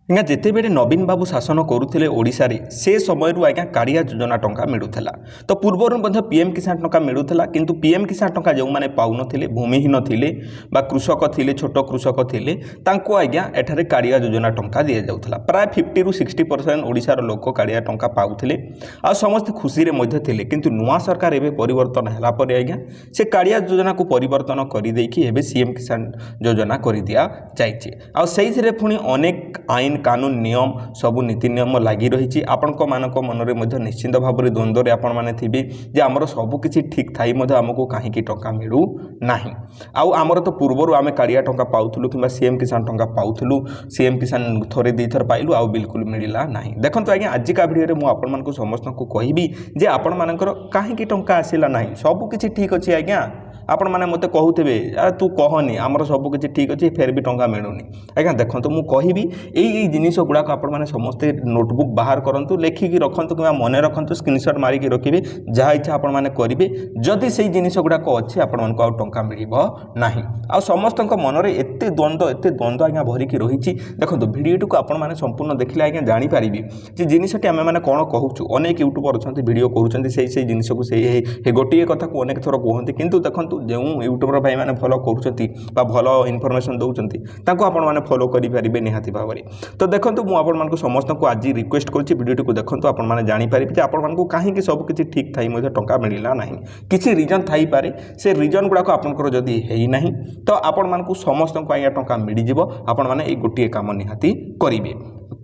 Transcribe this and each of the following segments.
ଆଜ୍ଞା ଯେତେବେଳେ ନବୀନ ବାବୁ ଶାସନ କରୁଥିଲେ ଓଡ଼ିଶାରେ ସେ ସମୟରୁ ଆଜ୍ଞା କାଳିଆ ଯୋଜନା ଟଙ୍କା ମିଳୁଥିଲା। ତ ପୂର୍ବରୁ ମଧ୍ୟ ପିଏମ୍ କିଷାନ ଟଙ୍କା ମିଳୁଥିଲା, କିନ୍ତୁ ପିଏମ୍ କିଷାନ ଟଙ୍କା ଯେଉଁମାନେ ପାଉନଥିଲେ, ଭୂମିହୀନ ଥିଲେ ବା କୃଷକ ଥିଲେ, ଛୋଟ କୃଷକ ଥିଲେ, ତାଙ୍କୁ ଆଜ୍ଞା ଏଠାରେ କାଳିଆ ଯୋଜନା ଟଙ୍କା ଦିଆଯାଉଥିଲା। ପ୍ରାୟ 50ରୁ 60% ଓଡ଼ିଶାର ଲୋକ କାଳିଆ ଟଙ୍କା ପାଉଥିଲେ ଆଉ ସମସ୍ତେ ଖୁସିରେ ମଧ୍ୟ ଥିଲେ। କିନ୍ତୁ ନୂଆ ସରକାର ଏବେ ପରିବର୍ତ୍ତନ ହେଲା ପରେ ଆଜ୍ଞା ସେ କାଳିଆ ଯୋଜନାକୁ ପରିବର୍ତ୍ତନ କରିଦେଇକି ଏବେ ସିଏମ୍ କିଷାନ ଯୋଜନା କରିଦିଆଯାଇଛି। ଆଉ ସେଇଥିରେ ପୁଣି ଅନେକ ଆଇନ କାନୁନ ନିୟମ ସବୁ ନୀତି ନିୟମ ଲାଗି ରହିଛି। ଆପଣମାନଙ୍କ ମନରେ ମଧ୍ୟ ନିଶ୍ଚିନ୍ତ ଭାବରେ ଦ୍ୱନ୍ଦ୍ୱରେ ଆପଣମାନେ ଥିବେ ଯେ ଆମର ସବୁକିଛି ଠିକ୍ ଥାଇ ମଧ୍ୟ ଆମକୁ କାହିଁକି ଟଙ୍କା ମିଳୁନାହିଁ। ଆଉ ଆମର ତ ପୂର୍ବରୁ ଆମେ କାଳିଆ ଟଙ୍କା ପାଉଥିଲୁ କିମ୍ବା ସିଏମ୍ କିଷାନ ଟଙ୍କା ପାଉଥିଲୁ, ସିଏମ୍ କିଷାନ ଥରେ ଦୁଇଥର ପାଇଲୁ ଆଉ ବିଲକୁଲ ମିଳିଲା ନାହିଁ। ଦେଖନ୍ତୁ ଆଜ୍ଞା ଆଜିକା ଭିଡ଼ିଓରେ ମୁଁ ଆପଣମାନଙ୍କୁ ସମସ୍ତଙ୍କୁ କହିବି ଯେ ଆପଣମାନଙ୍କର କାହିଁକି ଟଙ୍କା ଆସିଲା ନାହିଁ। ସବୁକିଛି ଠିକ୍ ଅଛି ଆଜ୍ଞା, ଆପଣମାନେ ମୋତେ କହୁଥିବେ ତୁ କହନି ଆମର ସବୁକିଛି ଠିକ୍ ଅଛି ଫେର ବି ଟଙ୍କା ମିଳୁନି। ଆଜ୍ଞା ଦେଖନ୍ତୁ ମୁଁ କହିବି ଏଇ ଜିନିଷ ଗୁଡ଼ାକ ଆପଣମାନେ ସମସ୍ତେ ନୋଟବୁକ୍ ବାହାର କରନ୍ତୁ, ଲେଖିକି ରଖନ୍ତୁ କିମ୍ବା ମନେ ରଖନ୍ତୁ, ସ୍କ୍ରିନଶଟ୍ ମାରିକି ରଖିବେ, ଯାହା ଇଚ୍ଛା ଆପଣମାନେ କରିବେ। ଯଦି ସେଇ ଜିନିଷ ଗୁଡ଼ାକ ଅଛି ଆପଣମାନଙ୍କୁ ଆଉ ଟଙ୍କା ମିଳିବ ନାହିଁ। ଆଉ ସମସ୍ତଙ୍କ ମନରେ ଏତେ ଦ୍ୱନ୍ଦ୍ୱ ଆଜ୍ଞା ଭରିକି ରହିଛି। ଦେଖନ୍ତୁ ଭିଡ଼ିଓଟିକୁ ଆପଣମାନେ ସମ୍ପୂର୍ଣ୍ଣ ଦେଖିଲେ ଆଜ୍ଞା ଜାଣିପାରିବେ ଯେ ଜିନିଷଟି ଆମେମାନେ କ'ଣ କହୁଛୁ। ଅନେକ ୟୁଟ୍ୟୁବର ଅଛନ୍ତି ଭିଡ଼ିଓ କରୁଛନ୍ତି ସେଇ ଜିନିଷକୁ ସେଇ ଗୋଟିଏ କଥାକୁ ଅନେକ ଥର କୁହନ୍ତି, କିନ୍ତୁ ଦେଖନ୍ତୁ ଯେଉଁ ୟୁଟ୍ୟୁବର ଭାଇମାନେ ଫଲୋ କରୁଛନ୍ତି ବା ଭଲ ଇନଫର୍ମେସନ୍ ଦେଉଛନ୍ତି ତାଙ୍କୁ ଆପଣମାନେ ଫଲୋ କରିପାରିବେ ନିହାତି ଭାବରେ। ତ ଦେଖନ୍ତୁ ମୁଁ ଆପଣମାନଙ୍କୁ ସମସ୍ତଙ୍କୁ ଆଜି ରିକ୍ୱେଷ୍ଟ କରୁଛି ଭିଡ଼ିଓଟିକୁ ଦେଖନ୍ତୁ, ଆପଣମାନେ ଜାଣିପାରିବେ ଯେ ଆପଣମାନଙ୍କୁ କାହିଁକି ସବୁକିଛି ଠିକ୍ ଥାଇ ମଧ୍ୟ ଟଙ୍କା ମିଳିଲା ନାହିଁ। କିଛି ରିଜନ୍ ଥାଇପାରେ, ସେ ରିଜନ୍ ଗୁଡ଼ାକ ଆପଣଙ୍କର ଯଦି ହେଇନାହିଁ ତ ଆପଣମାନଙ୍କୁ ସମସ୍ତଙ୍କୁ ଆଜ୍ଞା ଟଙ୍କା ମିଳିଯିବ। ଆପଣମାନେ ଏଇ ଗୋଟିଏ କାମ ନିହାତି କରିବେ।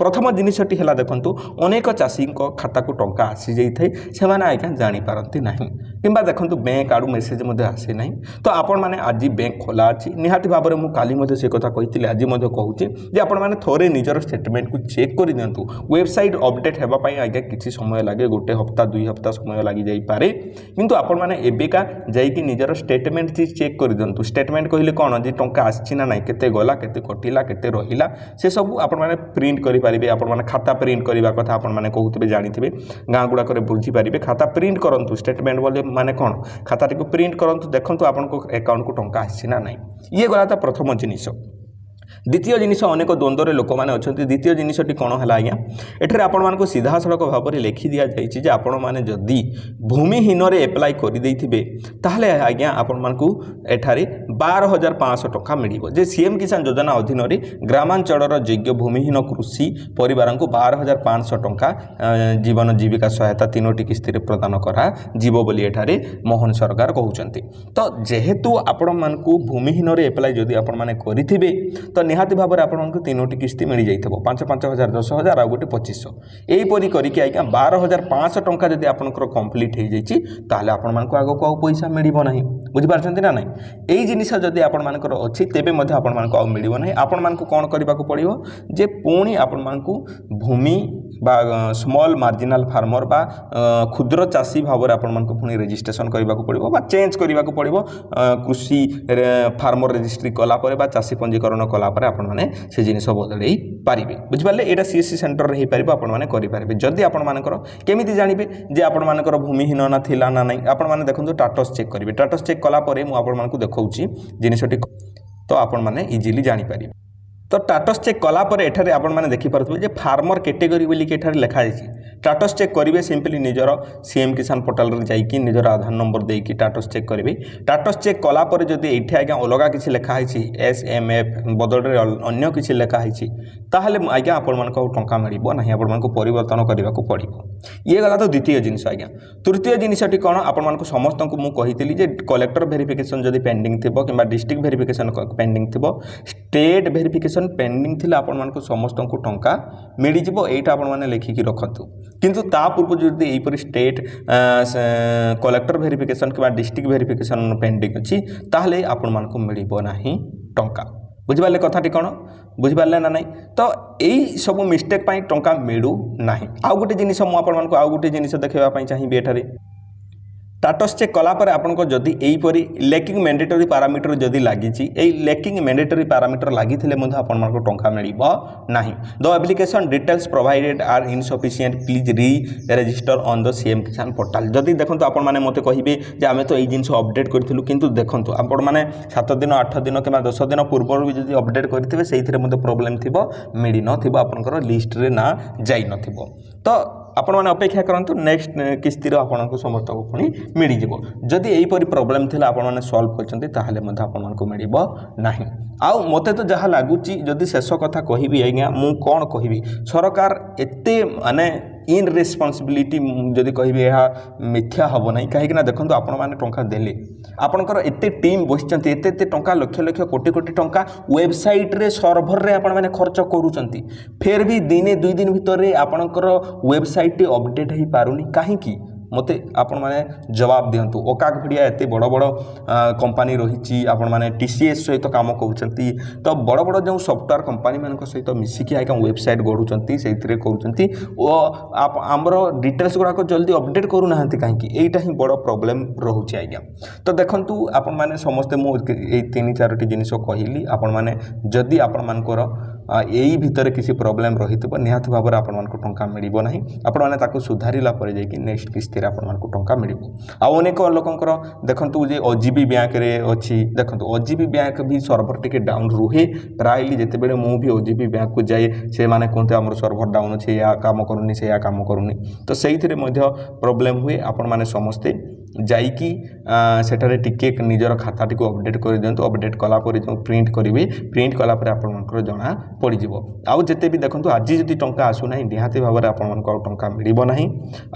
ପ୍ରଥମ ଜିନିଷଟି ହେଲା ଦେଖନ୍ତୁ ଅନେକ ଚାଷୀଙ୍କ ଖାତାକୁ ଟଙ୍କା ଆସିଯାଇଥାଏ, ସେମାନେ ଆଜ୍ଞା ଜାଣିପାରନ୍ତି ନାହିଁ କିମ୍ବା ଦେଖନ୍ତୁ ବ୍ୟାଙ୍କ ଆଡ଼ୁ ମେସେଜ୍ ମଧ୍ୟ ଆସେ ନାହିଁ। ତ ଆପଣମାନେ ଆଜି ବ୍ୟାଙ୍କ ଖୋଲା ଅଛି ନିହାତି ଭାବରେ, ମୁଁ କାଲି ମଧ୍ୟ ସେ କଥା କହିଥିଲି, ଆଜି ମଧ୍ୟ କହୁଛି ଯେ ଆପଣମାନେ ଥରେ ନିଜର ଷ୍ଟେଟମେଣ୍ଟକୁ ଚେକ୍ କରିଦିଅନ୍ତୁ। ୱେବସାଇଟ୍ ଅପଡ଼େଟ୍ ହେବା ପାଇଁ ଆଜ୍ଞା କିଛି ସମୟ ଲାଗେ, ଗୋଟେ ହପ୍ତା 2 ହପ୍ତା ସମୟ ଲାଗିଯାଇପାରେ, କିନ୍ତୁ ଆପଣମାନେ ଏବେକା ଯାଇକି ନିଜର ଷ୍ଟେଟମେଣ୍ଟ ଚେକ୍ କରିଦିଅନ୍ତୁ। ଷ୍ଟେଟମେଣ୍ଟ କହିଲେ କ'ଣ ଯେ ଟଙ୍କା ଆସିଛି ନା ନାହିଁ, କେତେ ଗଲା, କେତେ କଟିଲା, କେତେ ରହିଲା, ସେସବୁ ଆପଣମାନେ ପ୍ରିଣ୍ଟ କରିପାରିବେ। ଆପଣମାନେ ଖାତା ପ୍ରିଣ୍ଟ କରିବା କଥା ଆପଣମାନେ କହୁଥିବେ, ଜାଣିଥିବେ, ଗାଁ ଗୁଡ଼ାକରେ ବୁଝିପାରିବେ। ଖାତା ପ୍ରିଣ୍ଟ କରନ୍ତୁ, ଷ୍ଟେଟମେଣ୍ଟ ବୋଲି ମାନେ କ'ଣ, ଖାତାଟିକୁ ପ୍ରିଣ୍ଟ କରନ୍ତୁ, ଦେଖନ୍ତୁ ଆପଣଙ୍କ ଆକାଉଣ୍ଟକୁ ଟଙ୍କା ଆସିଛି ନା ନାହିଁ। ଇଏ ଗଲା ତ ପ୍ରଥମ ଜିନିଷ। ଦ୍ୱିତୀୟ ଜିନିଷ, ଅନେକ ଦ୍ୱନ୍ଦ୍ୱରେ ଲୋକମାନେ ଅଛନ୍ତି। ଦ୍ୱିତୀୟ ଜିନିଷଟି କ'ଣ ହେଲା ଆଜ୍ଞା, ଏଠାରେ ଆପଣମାନଙ୍କୁ ସିଧାସଳଖ ଭାବରେ ଲେଖି ଦିଆଯାଇଛି ଯେ ଆପଣମାନେ ଯଦି ଭୂମିହୀନରେ ଆପ୍ଲାଏ କରିଦେଇଥିବେ ତାହେଲେ ଆଜ୍ଞା ଆପଣମାନଙ୍କୁ ଏଠାରେ 12,500 ଟଙ୍କା ମିଳିବ। ଯେ ସିଏମ୍ କିଷାନ ଯୋଜନା ଅଧୀନରେ ଗ୍ରାମାଞ୍ଚଳର ଯୋଗ୍ୟ ଭୂମିହୀନ କୃଷି ପରିବାରଙ୍କୁ 12,500 ଟଙ୍କା ଜୀବନ ଜୀବିକା ସହାୟତା 3ଟି କିସ୍ତିରେ ପ୍ରଦାନ କରାଯିବ ବୋଲି ଏଠାରେ ମୋହନ ସରକାର କହୁଛନ୍ତି। ତ ଯେହେତୁ ଆପଣମାନଙ୍କୁ ଭୂମିହୀନରେ ଆପ୍ଲାଏ ଯଦି ଆପଣମାନେ କରିଥିବେ ତ ନିହାତି ଭାବରେ ଆପଣଙ୍କୁ 3ଟି କିସ୍ତି ମିଳିଯାଇଥିବ, 5,000, 10,000 ଆଉ ଗୋଟେ 2500। ଏହିପରି କରିକି ଆଜ୍ଞା 12,500 ଟଙ୍କା ଯଦି ଆପଣଙ୍କର କମ୍ପ୍ଲିଟ୍ ହେଇଯାଇଛି ତାହେଲେ ଆପଣମାନଙ୍କୁ ଆଗକୁ ଆଉ ପଇସା ମିଳିବ ନାହିଁ। ବୁଝିପାରୁଛନ୍ତି ନା ନାହିଁ? ଏଇ ଜିନିଷ ଯଦି ଆପଣମାନଙ୍କର ଅଛି ତେବେ ମଧ୍ୟ ଆପଣମାନଙ୍କୁ ଆଉ ମିଳିବ ନାହିଁ। ଆପଣମାନଙ୍କୁ କ'ଣ କରିବାକୁ ପଡ଼ିବ ଯେ ପୁଣି ଆପଣମାନଙ୍କୁ ଭୂମି বা ସ୍ମଲ୍ ମାର୍ଜିନାଲ୍ ଫାର୍ମର ବା କ୍ଷୁଦ୍ର ଚାଷୀ ଭାବରେ ଆପଣମାନଙ୍କୁ ପୁଣି ରେଜିଷ୍ଟ୍ରେସନ୍ କରିବାକୁ ପଡ଼ିବ ବା ଚେଞ୍ଜ କରିବାକୁ ପଡ଼ିବ। କୃଷି ଫାର୍ମର ରେଜିଷ୍ଟ୍ରି କଲା ପରେ ବା ଚାଷୀ ପଞ୍ଜୀକରଣ କଲା ପରେ ଆପଣମାନେ ସେ ଜିନିଷ ବଦଳେଇ ପାରିବେ। ବୁଝିପାରିଲେ? ଏଇଟା ସିଏସ୍ସି ସେଣ୍ଟରରେ ହେଇପାରିବ, ଆପଣମାନେ କରିପାରିବେ। ଯଦି ଆପଣମାନଙ୍କର କେମିତି ଜାଣିବେ ଯେ ଆପଣମାନଙ୍କର ଭୂମିହୀନ ନା ଥିଲା ନା ନାହିଁ, ଆପଣମାନେ ଦେଖନ୍ତୁ ଟାଟସ୍ ଚେକ୍ କରିବେ। ଟାଟସ୍ ଚେକ୍ କଲା ପରେ ମୁଁ ଆପଣମାନଙ୍କୁ ଦେଖାଉଛି ଜିନିଷଟି, ତ ଆପଣମାନେ ଇଜିଲି ଜାଣିପାରିବେ। ତ ଟାଟସ୍ ଚେକ୍ କଲା ପରେ ଏଠାରେ ଆପଣମାନେ ଦେଖିପାରୁଥିବେ ଯେ ଫାର୍ମର କ୍ୟାଟେଗୋରୀ ବୋଲିକି ଏଠାରେ ଲେଖାଯାଇଛି। ଟାଟସ୍ ଚେକ୍ କରିବେ ସିମ୍ପଲି ନିଜର ସିଏମ୍ କିଷାନ ପୋର୍ଟାଲରେ ଯାଇକି ନିଜର ଆଧାର ନମ୍ବର ଦେଇକି ଟାଟସ୍ ଚେକ୍ କରିବେ। ଟାଟସ୍ ଚେକ୍ କଲା ପରେ ଯଦି ଏଇଠି ଆଜ୍ଞା ଅଲଗା କିଛି ଲେଖା ହେଇଛି, SMF ବଦଳରେ ଅନ୍ୟ କିଛି ଲେଖା ହେଇଛି, ତାହେଲେ ଆଜ୍ଞା ଆପଣମାନଙ୍କୁ ଆଉ ଟଙ୍କା ମିଳିବ ନାହିଁ, ଆପଣମାନଙ୍କୁ ପରିବର୍ତ୍ତନ କରିବାକୁ ପଡ଼ିବ। ଇଏ ଗଲା ତ ଦ୍ୱିତୀୟ ଜିନିଷ ଆଜ୍ଞା। ତୃତୀୟ ଜିନିଷଟି କ'ଣ, ଆପଣମାନଙ୍କୁ ସମସ୍ତଙ୍କୁ ମୁଁ କହିଥିଲି ଯେ କଲେକ୍ଟର ଭେରିଫିକେସନ୍ ଯଦି ପେଣ୍ଡିଂ ଥିବ କିମ୍ବା ଡିଷ୍ଟ୍ରିକ୍ଟ ଭେରିଫିକେସନ୍ ପେଣ୍ଡିଂ ଥିବ, ଷ୍ଟେଟ୍ ଭେରିଫିକେସନ୍ ପେଣ୍ଡିଂ ଥିଲେ ଆପଣମାନଙ୍କୁ ସମସ୍ତଙ୍କୁ ଟଙ୍କା ମିଳିଯିବ। ଏଇଟା ଆପଣମାନେ ଲେଖିକି ରଖନ୍ତୁ। କିନ୍ତୁ ତା ପୂର୍ବରୁ ଯଦି ଏହିପରି ଷ୍ଟେଟ୍ କଲେକ୍ଟର ଭେରିଫିକେସନ୍ କିମ୍ବା ଡିଷ୍ଟ୍ରିକ୍ଟ ଭେରିଫିକେସନ୍ ପେଣ୍ଡିଂ ଅଛି ତାହେଲେ ଆପଣମାନଙ୍କୁ ମିଳିବ ନାହିଁ ଟଙ୍କା। ବୁଝିପାରିଲେ କଥାଟି କ'ଣ? ବୁଝିପାରିଲେ ନା ନାହିଁ? ତ ଏଇ ସବୁ ମିଷ୍ଟେକ୍ ପାଇଁ ଟଙ୍କା ମିଳୁନାହିଁ। ଆଉ ଗୋଟେ ଜିନିଷ ମୁଁ ଆପଣମାନଙ୍କୁ ଆଉ ଗୋଟେ ଜିନିଷ ଦେଖାଇବା ପାଇଁ ଚାହିଁବି ଏଠାରେ। स्टाटस चेक कलापर आपको जदि यहीपरी लेकिंग मैंडेटरी पैरामीटर जदि लगी लेकिंग मैंडेटरी पैरामीटर लगी आपको टंका मिल ना the application details provided are insufficient please re register on the CM Kisan portal जदि देखो आपण मैंने मत कहे जे आम तो यही जिन अपडेट करूँ किंतु देखो आपण मैंने 7 दिन 8 दिन कि 10 दिन पूर्व भी जब अपडेट करेंगे से प्रोब्लेम थी मिल न आपंकर लिस्ट रे ना जाई न तो आपण मैंने अपेक्षा करूँ नेक्स्ट किस्तिर आपको समस्त को पुणी मिल जदि यहीपरी प्रोब्लेम थी आपने सल्व कर मिल ना आउ मत तो जहाँ लगुच जदि शेष कथा कहबी आज्ञा मु कौन कहबी सरकार एते माने इन रेस्पॉन्सिबिलिटी जदि कहबी यह मिथ्या हम ना कहीं देखो आपण मैंने टंका देले आपणकर एते टीम बसिचंती एते टंका लक्ष लक्ष कोटी कोटी टंका वेबसाइट रे सर्भर रे आपण मैंने खर्च करूचंती फिर भी दिने 2 दिन भितर आपणकर वेबसाइट अपडेट हो पारुनी कहीं मते आपण माने जवाब दिंतु ओकाक भिडिया एते बड़ बड़ कंपनी रही आपण माने टीसीएस सहित काम करूचंती तो बड़ बड़ जो सॉफ्टवेयर कंपनी मान सहित मिसिकी आइका वेबसाइट गढ़ुचंती सेथिरे करूचंती ओ आमर डिटेल्स गुड़ाक जल्दी अपडेट करू नाहंती कहीं एटा ही बड़ प्रॉब्लम रहउची आज्ञा तो देखंतु आपण माने समस्त मु ए 3-4टी जिनिस कहली आपण माने जदी आपण मानकर यही भितर किसी प्रोब्लेम रही निहाती भाव में आपण मानक टंका मिल ना आपण मैंने ताकू सुधारिला पर जाइए नेक्स्ट किस्ती आपण मानक टंका मिल अनेक लोकंकर देखंतु जे ओजीबी बैंक रे अच्छी देखंतु ओजीबी बैंक भी सर्वर टिके डाउन रुहे प्रायली जिते बेले मु भी ओजीबी बैंक को जाए से माने कहते आमर सर्वर डाउन अच्छे या काम करूनी से या काम करूनी तो सेइथिरे मध्य प्रोब्लेम हुए आपण माने समस्ते जाइकी सेठारे टिके निजर खाता टी अपडेट कर दिंतु अपडेट कलापर जो प्रिंट करेंगे प्रिंट कलापर आपंकर जना पड़ आउ जिते भी देखो आज जदि टंका आसुना निहाती भाव में आपण टंका मिल ना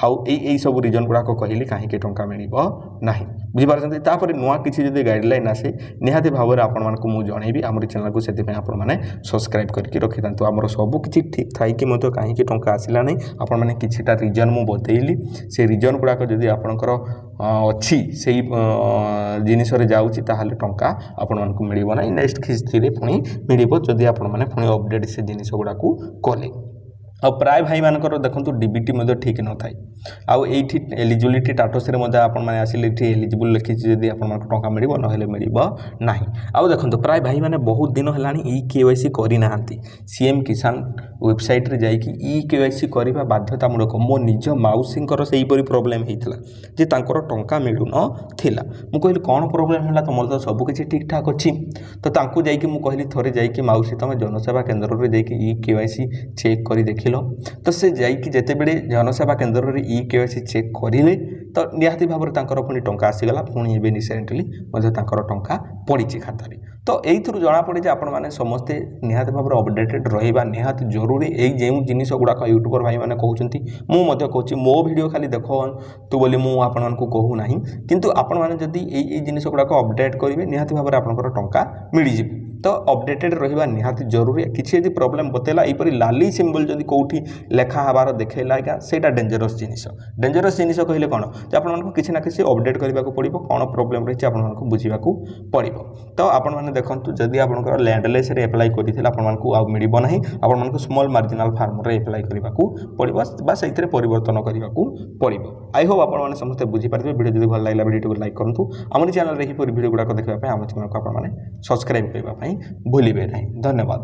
आउ सब रिजन गुड़ाक कहली कहीं टंका मिल ना बुझीपार तापर नुआ किसी जब गाइडलाइन आसे निहाती भाव में आपण मानक मुझे जनइबी आम चैनल को से आपने सब्सक्राइब करके रखी था आमर सबकि ठीक थी कहीं टंका आसला ना आपण मैंने किछिटा रिजन मु बतैली से रिजन गुड़ाक जदि आपणकर अच्छी से जिनिस जाऊँगी ताहले टंका आपण मानक मिल ना नेक्स्ट किस्ती पुणी मिल जदि आपण मैंने पुणी अपडेट से जिनिस गुड़ाक कले आ प्राय भाई मानकर देखो डीबीटी ठीक न थाए आउ ये एलिजिबिलिटी स्टाटस आपने आसिले एलिजिबल लिखी जदि आप टंका मिल ना मिल ना आउ देखो प्राय भाई मैंने बहुत दिन है ई केवाईसी करना सीएम किसान वेबसाइट रे जाइए ई केवाईसी करने बाध्यतामूलक मो निज माउसी से प्रोब्लेम होता जे तांकर टंका मिलू ना मु कहली कौन प्रोब्लेम है तुम तो सबकि ठीक ठाक अच्छी तो तांकू जाइए मुझे कहली थोड़े जाइए माउसी तुम जनसेवा केन्द्र में जाइए ई केवाईसी चेक कर देख तो से जाइए जिते बड़े जनसेवा केन्द्र में ई केवाईसी चेक करें तो निहाती भाव में पुणी टंका आसीगला पुणी ए रिसेंटली टंका पड़ी खातार तो यही जना पड़े आपण मैंने समस्ते निहाती भाव में अपडेटेड रहा निहाती जरूरी यही जो जिनिस गुड़ाक यूट्यूबर भाई मैंने कहते मुझे कहूँ मो वीडियो खाली देखु बोली मुझे कहूना किंतु आपण मैंने जदि यही जिनिस गुड़ाक अपडेट करेंगे निहाती भाव में आपंकर टंका मिल जाए तो अपडेटेड रहा निहाती जरूरी किसी यदि प्रोब्लेम बतेला यहीपरी लाली सिंबल जदि कौटी लेखा हबार देखला आज्ञा से डेंजरस जिनिस कहले कौन आपको किसी ना किसी अपडेट करने को पड़ो कौन प्रोब्लेम रही है आपको बुझा पड़ो तो आपण मैंने देखो जदि आप लैंडलेस एप्लाई करते आपको मिल ना आपको स्मॉल मार्जिनाल फार्म रे एप्लाई करने को पड़ो से परिवर्तन करने को पड़ो आई होप आपने समस्त बुझीपारे वीडियो जब भल लगे वीडियो को लाइक करूँ आम चैनल वीडियो गुड़ाक देखा आम चैनल को आपने सब्सक्राइब करने भूलिए ना धन्यवाद।